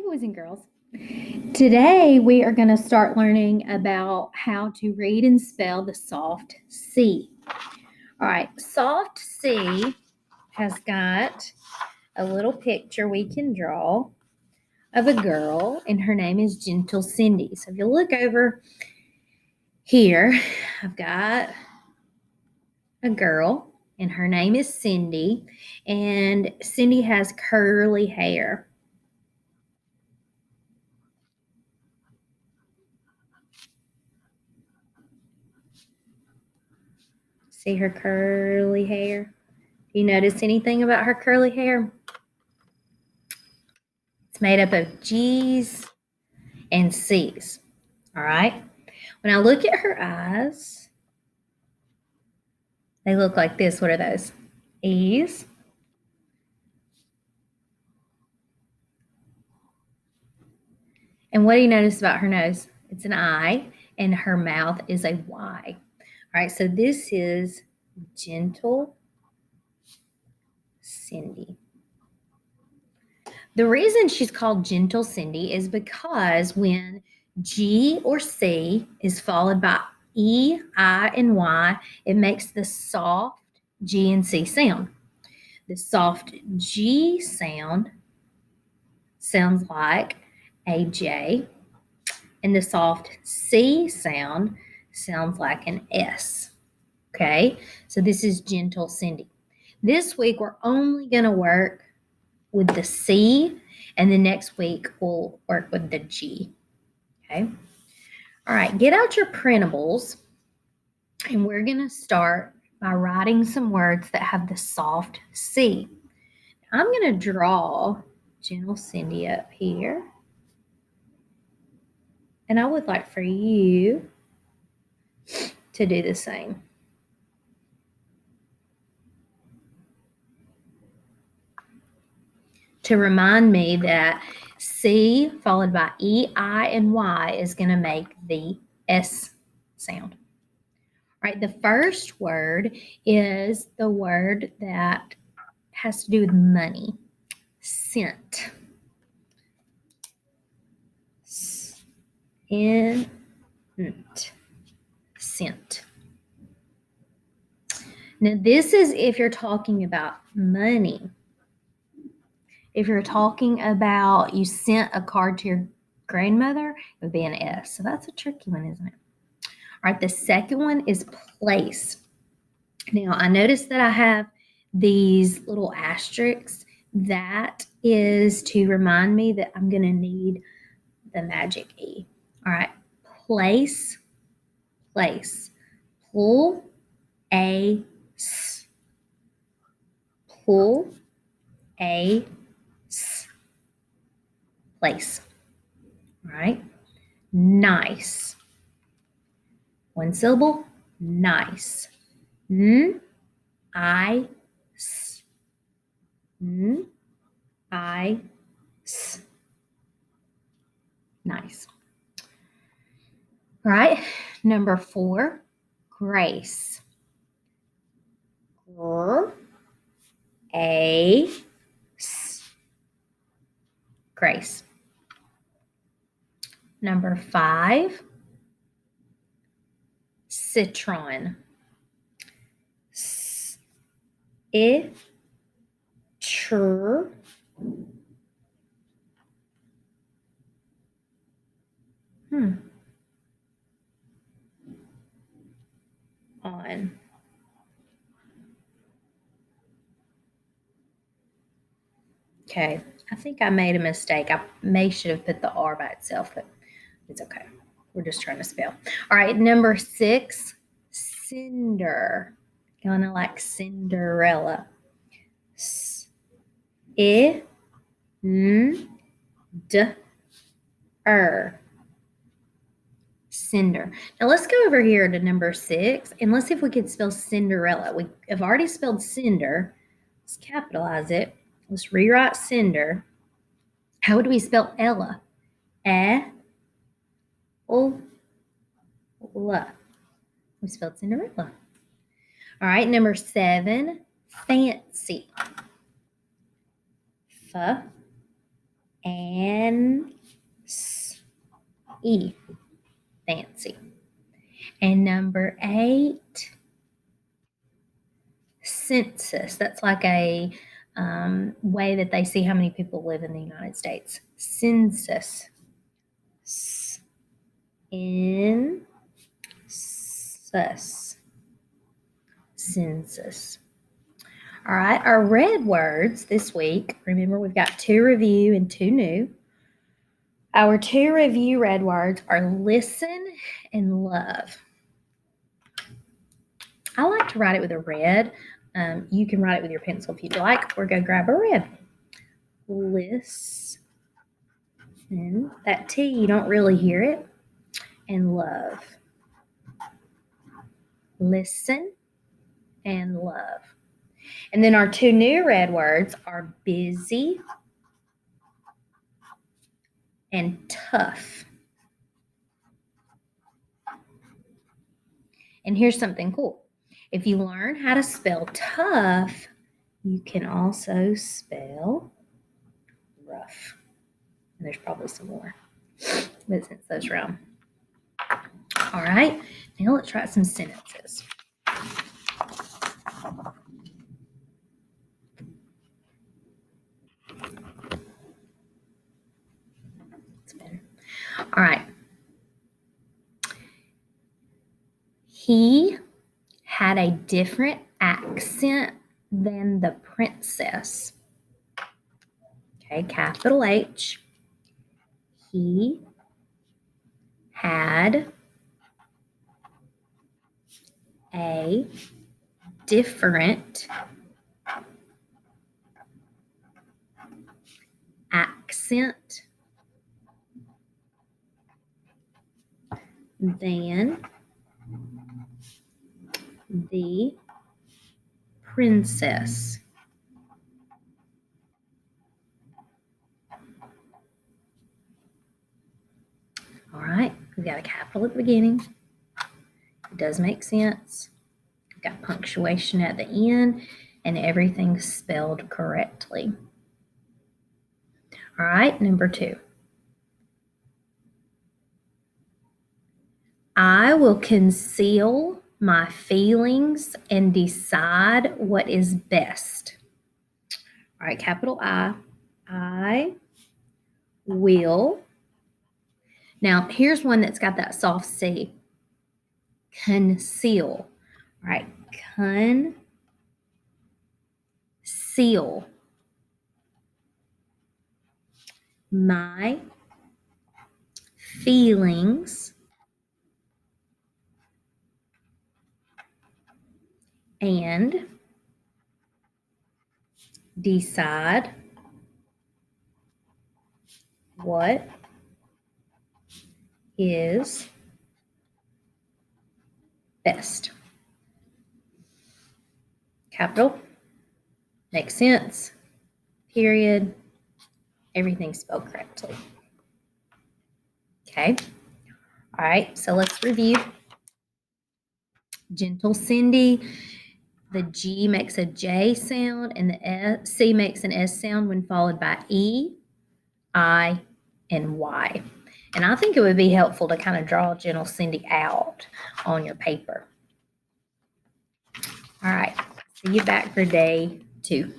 boys and girls. Today we are going to start learning about how to read and spell the soft C. All right, soft C has got a little picture we can draw of a girl, and her name is Gentle Cindy. So if you look over here, I've got a girl, and her name is Cindy, and Cindy has curly hair. See her curly hair? Do you notice anything about her curly hair? It's made up of G's and C's. All right. When I look at her eyes, they look like this. What are those? E's. And what do you notice about her nose? It's an I, and her mouth is a Y. All right, so this is Gentle Cindy. The reason she's called Gentle Cindy is because when G or C is followed by E, I, and Y, it makes the soft G and C sound. The soft G sound sounds like a J, and the soft C sound sounds like an S. Okay, so this is Gentle Cindy. This week, we're only going to work with the C, and the next week, we'll work with the G. Okay, all right, get out your printables, and we're going to start by writing some words that have the soft C. I'm going to draw Gentle Cindy up here. And I would like for you to do the same. To remind me that C followed by E, I, and Y is going to make the S sound. All right, the first word is the word that has to do with money. Cent. Cent. Cent. Now, this is if you're talking about money. If you're talking about you sent a card to your grandmother, it would be an S. So that's a tricky one, isn't it? All right, the second one is place. Now, I noticed that I have these little asterisks. That is to remind me that I'm going to need the magic E. All right, place, place. Pull, a, s. Pull, a, s. Place. All right, nice. One syllable, nice. N, I, s. N, I, s. Nice. All right, number 4, grace. Gr, a, s. Grace. Number 5, citron. S, I, tr. On. Okay, I think I made a mistake. I should have put the R by itself, but it's okay. We're just trying to spell. All right, number 6, cinder. Kind of like Cinderella. S, I, n, d, er. Cinder. Now let's go over here to number 6 and let's see if we can spell Cinderella. We have already spelled cinder. Let's capitalize it. Let's rewrite cinder. How would we spell Ella? O, la. We spelled Cinderella. All right, number 7, fancy. F, E. Fancy. And number 8, census. That's like a way that they see how many people live in the United States. Census. Census. All right, our red words this week. Remember, we've got 2 review and 2 new. Our 2 review red words are listen and love. I like to write it with a red. You can write it with your pencil if you'd like, or go grab a red. Listen. That T, you don't really hear it. And love. Listen and love. And then our 2 new red words are busy and tough. And here's something cool. If you learn how to spell tough, you can also spell rough. And there's probably some more, but since those round. All right, now let's write some sentences. That's better. All right. He had a different accent than the princess. Okay, capital H. He had a different accent than the princess. All right, we've got a capital at the beginning. It does make sense. We've got punctuation at the end, and everything's spelled correctly. All right, number 2. I will conceal my feelings and decide what is best. All right, capital I. I will. Now, here's one that's got that soft C. Conceal. All right, conceal my feelings and decide what is best. Capital, makes sense, period, everything's spelled correctly. Okay, all right, so let's review. Gentle Cindy, the G makes a J sound and the C makes an S sound when followed by E, I, and Y. And I think it would be helpful to kind of draw Gentle Cindy out on your paper. All right, see you back for day 2.